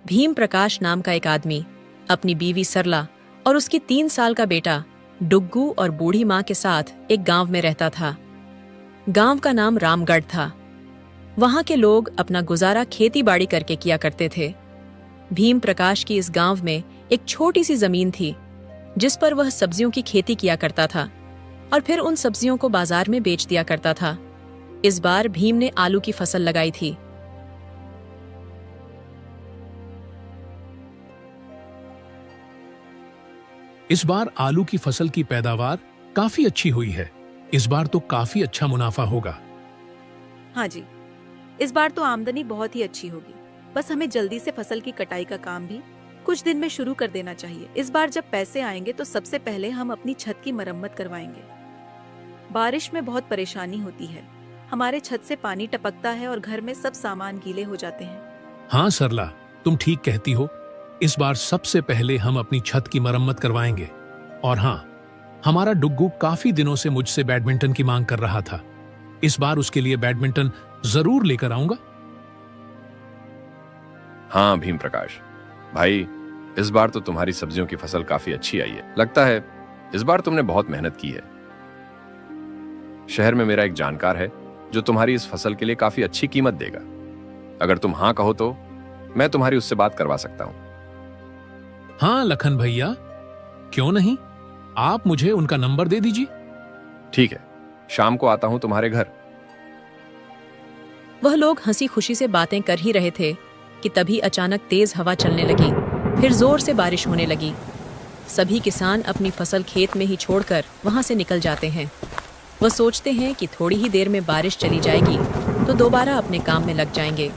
भीम प्रकाश नाम का एक आदमी अपनी बीवी सरला और उसकी 3 साल का बेटा डुग्गू और बूढ़ी माँ के साथ एक गांव में रहता था। गांव का नाम रामगढ़ था। वहां के लोग अपना गुजारा खेती बाड़ी करके किया करते थे। भीम प्रकाश की इस गांव में एक छोटी सी जमीन थी जिस पर वह सब्जियों की खेती किया करता था और फिर उन सब्जियों को बाजार में बेच दिया करता था। इस बार भीम ने आलू की फसल लगाई थी। इस बार आलू की फसल की पैदावार काफी अच्छी हुई है। इस बार तो काफी अच्छा मुनाफा होगा। हाँ जी, इस बार तो आमदनी बहुत ही अच्छी होगी। बस हमें जल्दी से फसल की कटाई का काम भी कुछ दिन में शुरू कर देना चाहिए। इस बार जब पैसे आएंगे तो सबसे पहले हम अपनी छत की मरम्मत करवाएंगे। बारिश में बहुत परेशानी होती है। हमारे छत से पानी टपकता है और घर में सब सामान गीले हो जाते हैं। हाँ सरला, तुम ठीक कहती हो। इस बार सबसे पहले हम अपनी छत की मरम्मत करवाएंगे। और हाँ, हमारा डुग्गू काफी दिनों से मुझसे बैडमिंटन की मांग कर रहा था। इस बार उसके लिए बैडमिंटन जरूर लेकर आऊंगा। हाँ भीम प्रकाश भाई, इस बार तो तुम्हारी सब्जियों की फसल काफी अच्छी आई है। लगता है इस बार तुमने बहुत मेहनत की है। शहर में मेरा एक जानकार है जो तुम्हारी इस फसल के लिए काफी अच्छी कीमत देगा। अगर तुम हाँ कहो तो मैं तुम्हारी उससे बात करवा सकता हूं। हाँ लखन भैया, क्यों नहीं, आप मुझे उनका नंबर दे दीजिए। ठीक है, शाम को आता हूं तुम्हारे घर। वह लोग हंसी खुशी से बातें कर ही रहे थे कि तभी अचानक तेज हवा चलने लगी। फिर जोर से बारिश होने लगी। सभी किसान अपनी फसल खेत में ही छोड़कर वहां से निकल जाते हैं। वह सोचते हैं कि थोड़ी ही देर में बारिश चली जाएगी तो दोबारा अपने काम में लग जाएंगे।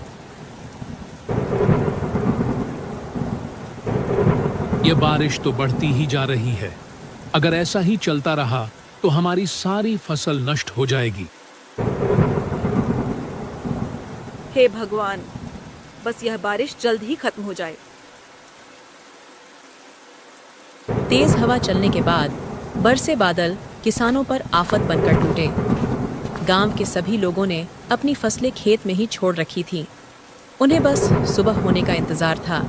ये बारिश तो बढ़ती ही जा रही है। अगर ऐसा ही चलता रहा तो हमारी सारी फसल नष्ट हो जाएगी। हे भगवान, बस यह बारिश जल्द ही खत्म हो जाए। तेज हवा चलने के बाद बरसे बादल किसानों पर आफत बनकर टूटे। गांव के सभी लोगों ने अपनी फसलें खेत में ही छोड़ रखी थीं। उन्हें बस सुबह होने का इंतजार था।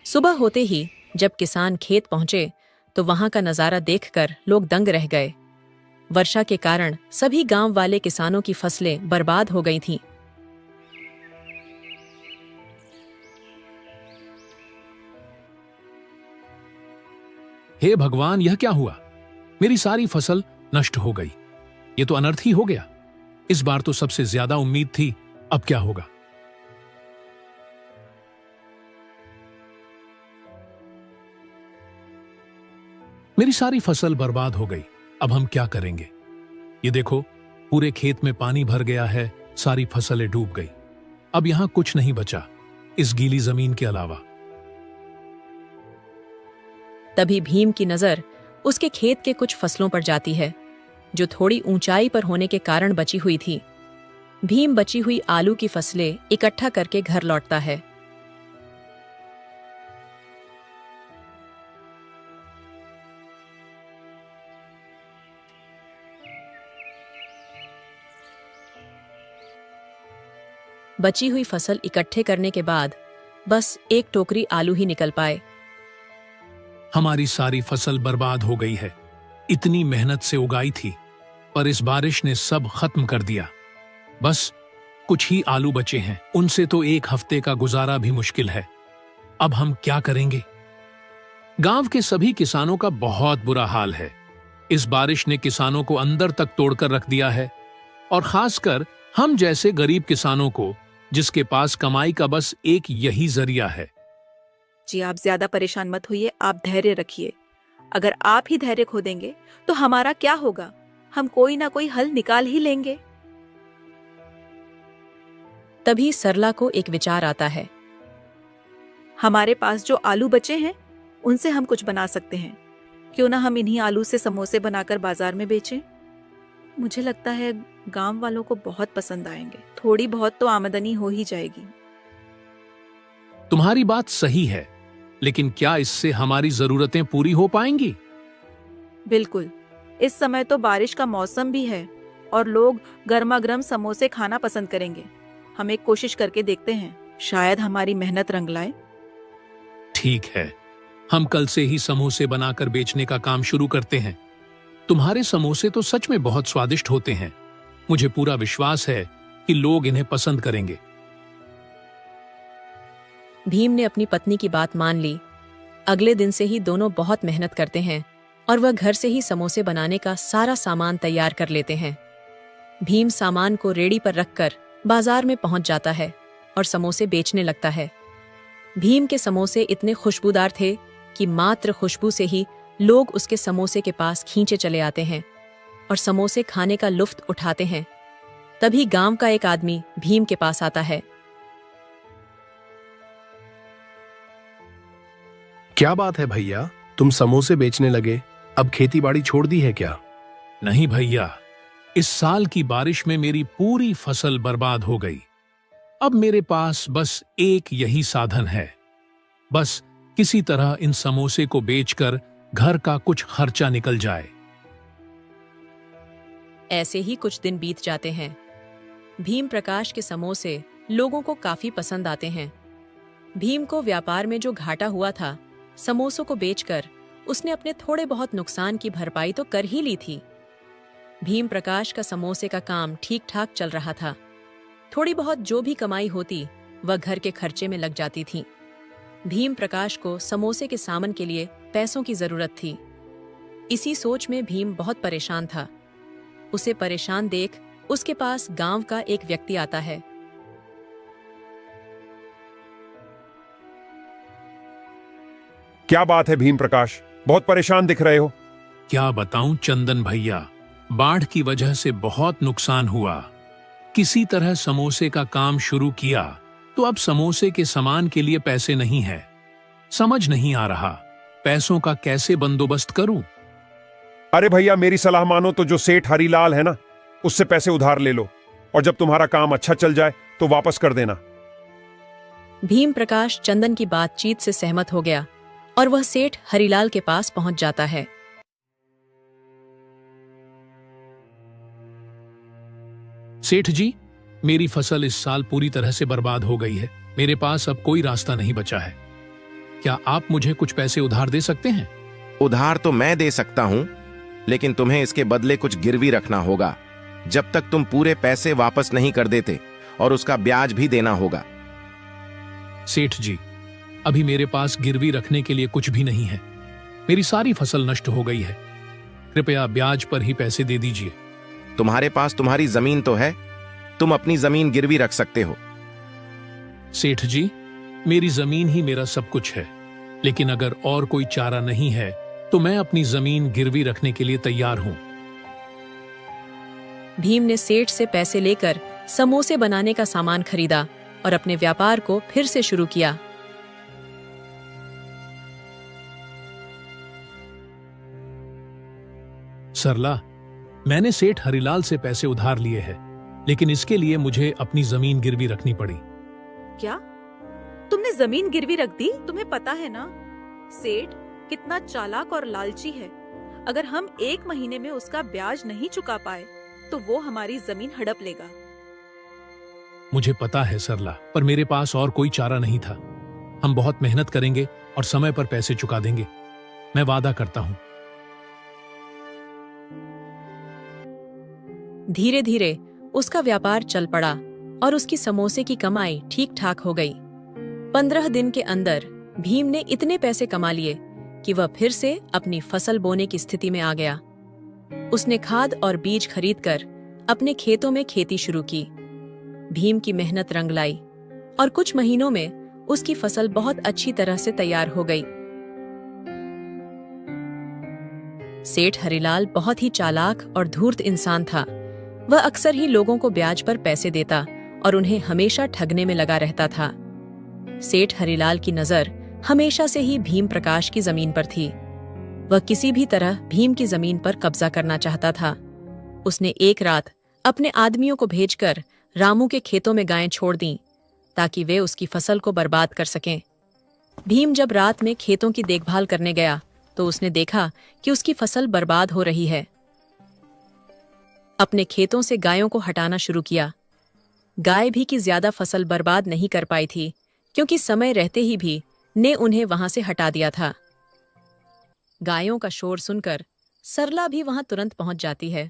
सुबह होते ही जब किसान खेत पहुंचे तो वहां का नजारा देखकर लोग दंग रह गए। वर्षा के कारण सभी गांव वाले किसानों की फसलें बर्बाद हो गई थीं। हे भगवान, यह क्या हुआ? मेरी सारी फसल नष्ट हो गई। ये तो अनर्थ ही हो गया। इस बार तो सबसे ज्यादा उम्मीद थी। अब क्या होगा? मेरी सारी फसल बर्बाद हो गई। अब हम क्या करेंगे? ये देखो, पूरे खेत में पानी भर गया है। सारी फसलें डूब गई। अब यहां कुछ नहीं बचा इस गीली जमीन के अलावा। तभी भीम की नजर उसके खेत के कुछ फसलों पर जाती है जो थोड़ी ऊंचाई पर होने के कारण बची हुई थी। भीम बची हुई आलू की फसलें इकट्ठा करके घर लौटता है। बची हुई फसल इकट्ठे करने के बाद बस एक टोकरी आलू ही निकल पाए। हमारी सारी फसल बर्बाद हो गई है। इतनी मेहनत से उगाई थी, पर इस बारिश ने सब खत्म कर दिया। बस कुछ ही आलू बचे हैं। उनसे तो एक हफ्ते का गुजारा भी मुश्किल है। अब हम क्या करेंगे? गांव के सभी किसानों का बहुत बुरा हाल है। इस बारिश ने किसानों को अंदर तक तोड़कर रख दिया है, और खासकर हम जैसे गरीब किसानों को, जिसके पास कमाई का बस एक यही जरिया है। जी, आप ज्यादा परेशान मत होइए, आप धैर्य रखिए। अगर आप ही धैर्य खो देंगे तो हमारा क्या होगा? हम कोई ना कोई हल निकाल ही लेंगे। तभी सरला को एक विचार आता है। हमारे पास जो आलू बचे हैं उनसे हम कुछ बना सकते हैं। क्यों ना हम इन्हीं आलू से समोसे बनाकर बाजार में बेचें? मुझे लगता है गांव वालों को बहुत पसंद आएंगे। थोड़ी बहुत तो आमदनी हो ही जाएगी। तुम्हारी बात सही है, लेकिन क्या इससे हमारी जरूरतें पूरी हो पाएंगी? बिल्कुल, इस समय तो बारिश का मौसम भी है और लोग गर्मा गर्म समोसे खाना पसंद करेंगे। हम एक कोशिश करके देखते हैं, शायद हमारी मेहनत रंग लाए। ठीक है, हम कल से ही समोसे बनाकर बेचने का काम शुरू करते हैं। तुम्हारे समोसे तो सच में बहुत स्वादिष्ट होते हैं। मुझे पूरा विश्वास है कि लोग इन्हें पसंद करेंगे। भीम ने अपनी पत्नी की बात मान ली। अगले दिन से ही दोनों बहुत मेहनत करते हैं और वह घर से ही समोसे बनाने का सारा सामान तैयार कर लेते हैं। भीम सामान को रेडी पर रखकर बाजार में पहुंच जाता है और समोसे बेचने लगता है। भीम के समोसे इतने खुशबूदार थे कि मात्र खुशबू से ही लोग उसके समोसे के पास खींचे चले आते हैं और समोसे खाने का लुत्फ उठाते हैं। तभी गांव का एक आदमी भीम के पास आता है। क्या बात है भैया, तुम समोसे बेचने लगे? अब खेती बाड़ी छोड़ दी है क्या? नहीं भैया, इस साल की बारिश में मेरी पूरी फसल बर्बाद हो गई। अब मेरे पास बस एक यही साधन है, बस किसी तरह इन समोसे को बेचकर घर का कुछ खर्चा निकल जाए। ऐसे ही कुछ दिन बीत जाते हैं। भीम प्रकाश के समोसे लोगों को काफी पसंद आते हैं। भीम को व्यापार में जो घाटा हुआ था, समोसों को बेचकर उसने अपने थोड़े बहुत नुकसान की भरपाई तो कर ही ली थी। भीम प्रकाश का समोसे का काम ठीक ठाक चल रहा था। थोड़ी बहुत जो भी कमाई होती वह घर के खर्चे में लग जाती थी। भीम प्रकाश को समोसे के सामान के लिए पैसों की जरूरत थी। इसी सोच में भीम बहुत परेशान था। उसे परेशान देख उसके पास गांव का एक व्यक्ति आता है। क्या बात है भीम प्रकाश, बहुत परेशान दिख रहे हो। क्या बताऊं चंदन भैया, बाढ़ की वजह से बहुत नुकसान हुआ। किसी तरह समोसे का काम शुरू किया तो अब समोसे के सामान के लिए पैसे नहीं है। समझ नहीं आ रहा पैसों का कैसे बंदोबस्त करूं। अरे भैया, मेरी सलाह मानो तो जो सेठ हरीलाल है ना, उससे पैसे उधार ले लो और जब तुम्हारा काम अच्छा चल जाए तो वापस कर देना। भीम प्रकाश चंदन की बातचीत से सहमत हो गया और वह सेठ हरीलाल के पास पहुंच जाता है। सेठ जी, मेरी फसल इस साल पूरी तरह से बर्बाद हो गई है। मेरे पास अब कोई रास्ता नहीं बचा है। क्या आप मुझे कुछ पैसे उधार दे सकते हैं? उधार तो मैं दे सकता हूं, लेकिन तुम्हें इसके बदले कुछ गिरवी रखना होगा। जब तक तुम पूरे पैसे वापस नहीं कर देते, और उसका ब्याज भी देना होगा। सेठ जी, अभी मेरे पास गिरवी रखने के लिए कुछ भी नहीं है। मेरी सारी फसल नष्ट हो गई है। कृपया ब्याज पर ही पैसे दे दीजिए। तुम्हारे पास तुम्हारी जमीन तो है, तुम अपनी जमीन गिरवी रख सकते हो। सेठ जी, मेरी जमीन ही मेरा सब कुछ है, लेकिन अगर और कोई चारा नहीं है तो मैं अपनी जमीन गिरवी रखने के लिए तैयार हूं। भीम ने सेठ से पैसे लेकर समोसे बनाने का सामान खरीदा और अपने व्यापार को फिर से शुरू किया। सरला, मैंने सेठ हरिलाल से पैसे उधार लिए हैं, लेकिन इसके लिए मुझे अपनी जमीन गिरवी रखनी पड़ी। क्या तुमने जमीन गिरवी रख दी? तुम्हें पता है ना सेठ कितना चालाक और लालची है। अगर हम 1 महीने में उसका ब्याज नहीं चुका पाए तो वो हमारी जमीन हड़प लेगा। मुझे पता है सरला, पर मेरे पास और कोई चारा नहीं था। हम बहुत मेहनत करेंगे और समय पर पैसे चुका देंगे, मैं वादा करता हूं। धीरे धीरे उसका व्यापार चल पड़ा और उसकी समोसे की कमाई ठीक ठाक हो गई। 15 दिन के अंदर भीम ने इतने पैसे कमा लिए कि वह फिर से अपनी फसल बोने की स्थिति में आ गया। उसने खाद और बीज खरीदकर अपने खेतों में खेती शुरू की। भीम की मेहनत रंग लाई और कुछ महीनों में उसकी फसल बहुत अच्छी तरह से तैयार हो गई। सेठ हरिलाल बहुत ही चालाक और धूर्त इंसान था। वह अक्सर ही लोगों को ब्याज पर पैसे देता और उन्हें हमेशा ठगने में लगा रहता था। सेठ हरिलाल की नजर हमेशा से ही भीम प्रकाश की जमीन पर थी। वह किसी भी तरह भीम की जमीन पर कब्जा करना चाहता था। उसने एक रात अपने आदमियों को भेजकर रामू के खेतों में गायें छोड़ दीं ताकि वे उसकी फसल को बर्बाद कर सकें। भीम जब रात में खेतों की देखभाल करने गया तो उसने देखा कि उसकी फसल बर्बाद हो रही है। अपने खेतों से गायों को हटाना शुरू किया। गाय भी की ज्यादा फसल बर्बाद नहीं कर पाई थी, क्योंकि समय रहते ही भी ने उन्हें वहां से हटा दिया था। गायों का शोर सुनकर सरला भी वहां तुरंत पहुंच जाती है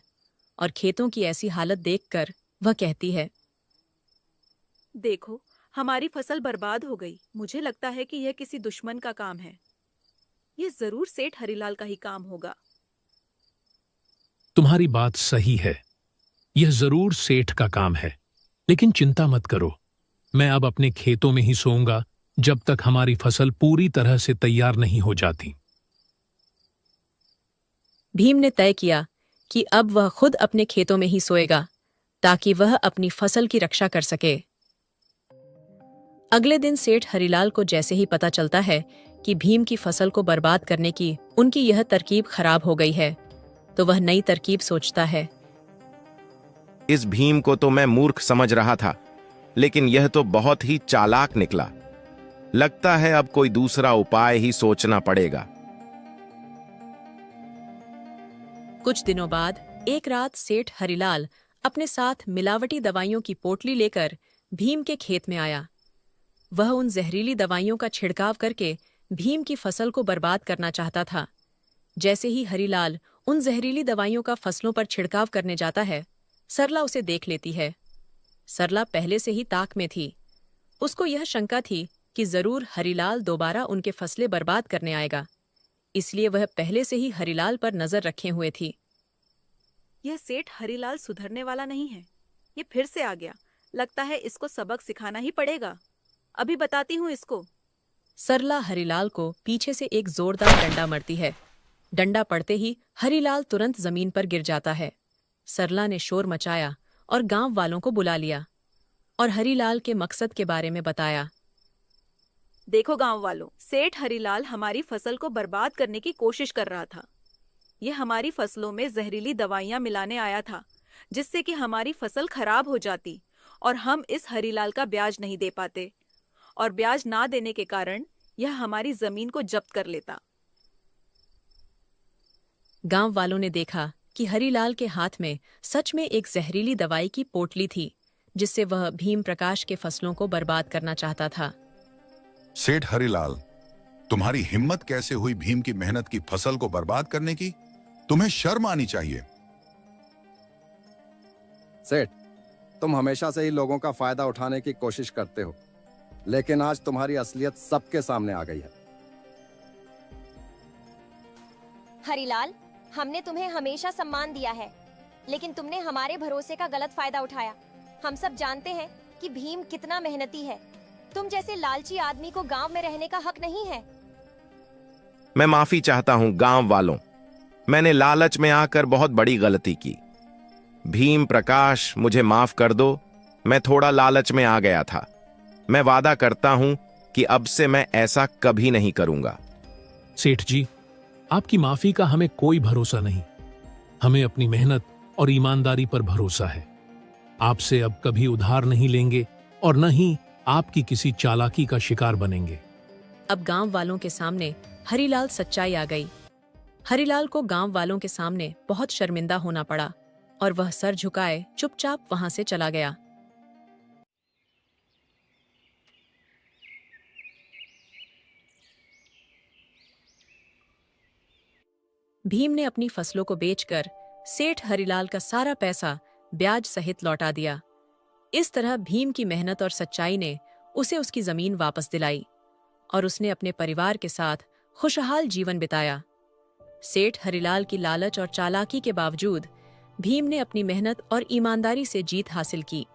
और खेतों की ऐसी हालत देखकर वह कहती है, देखो, हमारी फसल बर्बाद हो गई। मुझे लगता है कि यह किसी दुश्मन का काम है। यह जरूर सेठ हरिलाल का ही काम होगा। तुम्हारी बात सही है, यह जरूर सेठ का काम है। लेकिन चिंता मत करो, मैं अब अपने खेतों में ही सोऊंगा जब तक हमारी फसल पूरी तरह से तैयार नहीं हो जाती। भीम ने तय किया कि अब वह खुद अपने खेतों में ही सोएगा, ताकि वह अपनी फसल की रक्षा कर सके। अगले दिन सेठ हरिलाल को जैसे ही पता चलता है कि भीम की फसल को बर्बाद करने की उनकी यह तरकीब खराब हो गई है, तो वह नई तरकीब सोचता है। इस भीम को तो मैं मूर्ख समझ रहा था, लेकिन यह तो बहुत ही चालाक निकला। लगता है अब कोई दूसरा उपाय ही सोचना पड़ेगा। कुछ दिनों बाद एक रात सेठ हरिलाल अपने साथ मिलावटी दवाइयों की पोटली लेकर भीम के खेत में आया। वह उन जहरीली दवाइयों का छिड़काव करके भीम की फसल को बर्बाद करना चाहता था। जैसे ही हरिलाल उन जहरीली दवाइयों का फसलों पर छिड़काव करने जाता है, सरला उसे देख लेती है। सरला पहले से ही ताक में थी। उसको यह शंका थी कि जरूर हरिलाल दोबारा उनके फसलें बर्बाद करने आएगा, इसलिए वह पहले से ही हरिलाल पर नजर रखे हुए थी। यह सेठ हरिलाल सुधरने वाला नहीं है। ये फिर से आ गया। लगता है इसको सबक सिखाना ही पड़ेगा। अभी बताती हूँ इसको। सरला हरिलाल को पीछे से एक जोरदार डंडा मारती है। डंडा पड़ते ही हरिलाल तुरंत जमीन पर गिर जाता है। सरला ने शोर मचाया और गांव वालों को बुला लिया और हरिलाल के मकसद के बारे में बताया। देखो गांव वालों, सेठ हरिलाल हमारी फसल को बर्बाद करने की कोशिश कर रहा था। यह हमारी फसलों में जहरीली दवाइयां मिलाने आया था, जिससे कि हमारी फसल खराब हो जाती और हम इस हरिलाल का ब्याज नहीं दे पाते, और ब्याज ना देने के कारण यह हमारी जमीन को जब्त कर लेता। गांव वालों ने देखा कि हरिलाल के हाथ में सच में एक जहरीली दवाई की पोटली थी, जिससे वह भीम प्रकाश के फसलों को बर्बाद करना चाहता था। सेठ हरिलाल, तुम्हारी हिम्मत कैसे हुई भीम की मेहनत की फसल को बर्बाद करने की? तुम्हें शर्म आनी चाहिए। सेठ, तुम हमेशा से ही लोगों का फायदा उठाने की कोशिश करते हो, लेकिन आज तुम्हारी असलियत सबके सामने आ गई है। हरिलाल, हमने तुम्हें हमेशा सम्मान दिया है, लेकिन तुमने हमारे भरोसे का गलत फायदा उठाया। हम सब जानते हैं कि भीम कितना मेहनती है। तुम जैसे लालची आदमी को गांव में रहने का हक नहीं है। मैं माफी चाहता हूं गांव वालों, मैंने लालच में आकर बहुत बड़ी गलती की। भीम प्रकाश, मुझे माफ कर दो, मैं थोड़ा लालच में आ गया था। मैं वादा करता हूं कि अब से मैं ऐसा कभी नहीं करूंगा। सेठ जी, आपकी माफी का हमें कोई भरोसा नहीं। हमें अपनी मेहनत और ईमानदारी पर भरोसा है। आपसे अब कभी उधार नहीं लेंगे और न ही आपकी किसी चालाकी का शिकार बनेंगे। अब गांव वालों के सामने हरिलाल सच्चाई आ गई। हरिलाल को गांव वालों के सामने बहुत शर्मिंदा होना पड़ा और वह सर झुकाए चुपचाप वहां से चला गया। भीम ने अपनी फसलों को बेचकर सेठ हरिलाल का सारा पैसा ब्याज सहित लौटा दिया। इस तरह भीम की मेहनत और सच्चाई ने उसे उसकी जमीन वापस दिलाई और उसने अपने परिवार के साथ खुशहाल जीवन बिताया। सेठ हरिलाल की लालच और चालाकी के बावजूद भीम ने अपनी मेहनत और ईमानदारी से जीत हासिल की।